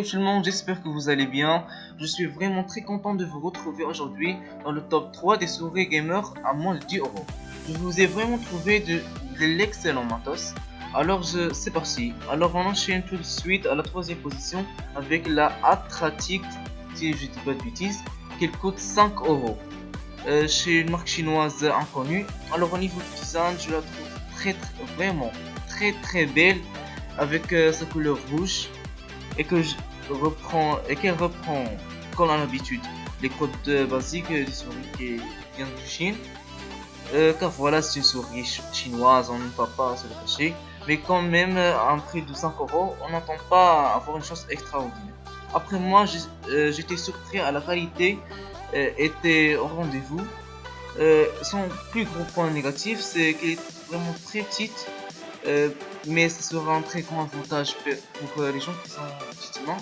tout le monde, j'espère que vous allez bien. Je suis vraiment très content de vous retrouver aujourd'hui dans le top 3 des souris gamer à moins de 10 euros. Je vous ai vraiment trouvé de l'excellent matos. Alors c'est parti. Alors on enchaîne tout de suite à la troisième position avec la Atratic, si je dis pas de bêtises, qui coûte 5 euros. Chez une marque chinoise inconnue. Alors au niveau du design, je la trouve vraiment très belle avec sa couleur rouge et qu'elle reprend comme à l'habitude les codes basiques du souris qui vient de Chine. Car voilà, c'est une souris chinoise, on ne peut pas se le cacher, mais quand même à un prix de 5 euros, on n'entend pas avoir une chance extraordinaire. Après moi, j'étais surpris à la qualité était au rendez-vous. Son plus gros point négatif, c'est qu'elle est vraiment très petite, mais ce sera un très grand avantage pour les gens qui sont petits mains,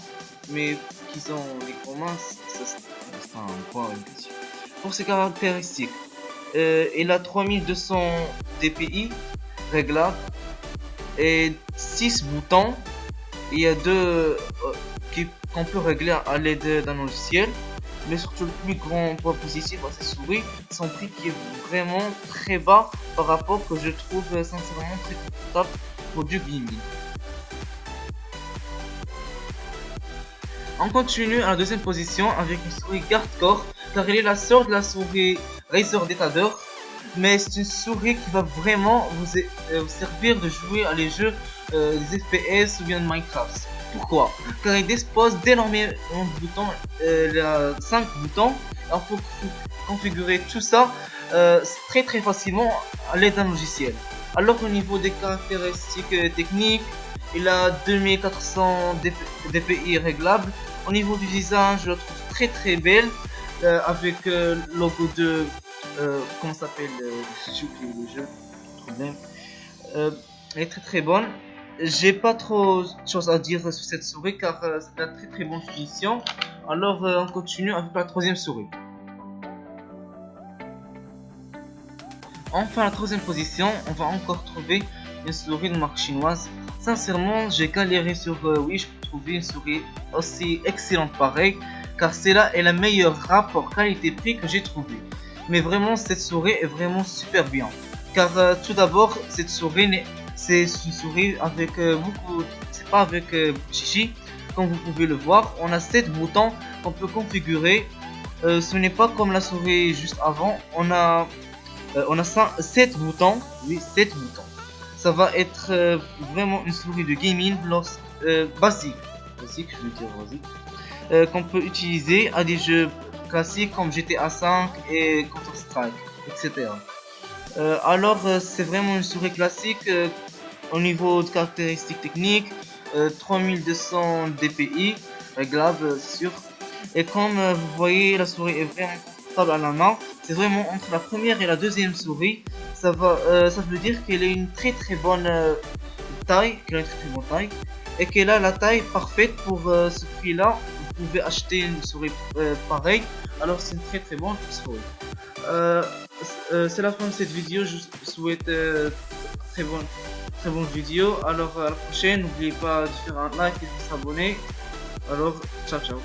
mais qui ont les gros mains, ça sera un point négatif. Pour ses caractéristiques, elle a 3200 dpi réglables et 6 boutons. Il y a deux qu'on peut régler à l'aide d'un logiciel. Mais surtout le plus grand point positif à cette souris, son prix qui est vraiment très bas par rapport que je trouve sincèrement très confortable pour du gaming. On continue à la deuxième position avec une souris Guardcore, car elle est la sœur de la souris Razer Dictator, mais c'est une souris qui va vraiment vous servir de jouer à les jeux des FPS ou bien de Minecraft. Pourquoi? Car il dispose d'énormément de boutons, il a 5 boutons. On peut configurer tout ça très facilement à l'aide d'un logiciel. Alors au niveau des caractéristiques techniques, il a 2400 dpi réglables. Au niveau du design, je la trouve très belle avec le logo de comment s'appelle j'ai oublié le jeu, problème. Elle est très bonne. J'ai pas trop de choses à dire sur cette souris car c'est une très bonne finition. Alors on continue avec la troisième souris. Enfin, la troisième position, on va encore trouver une souris de marque chinoise. Sincèrement, j'ai galéré sur Wish pour trouver une souris aussi excellente pareil, car celle-là est la meilleure rapport qualité-prix que j'ai trouvé. Mais vraiment, cette souris est vraiment super bien. Car tout d'abord, cette souris c'est une souris avec c'est pas avec chichi, comme vous pouvez le voir. On a 7 boutons qu'on peut configurer. Ce n'est pas comme la souris juste avant. On a 7 boutons. Oui, 7 boutons. Ça va être vraiment une souris de gaming basique, je veux dire basique, qu'on peut utiliser à des jeux classiques comme GTA 5 et Counter Strike, etc. Alors c'est vraiment une souris classique au niveau de caractéristiques techniques, 3200 dpi réglables sûr. Et comme vous voyez, la souris est vraiment confortable à la main. C'est vraiment entre la première et la deuxième souris. Ça veut dire qu'elle est une très bonne taille, et qu'elle a la taille parfaite pour ce prix là. Vous pouvez acheter une souris pareille. Alors c'est une très bonne souris. C'est la fin de cette vidéo. Je vous souhaite très bonne vidéo. Alors à la prochaine. N'oubliez pas de faire un like et de s'abonner. Alors ciao.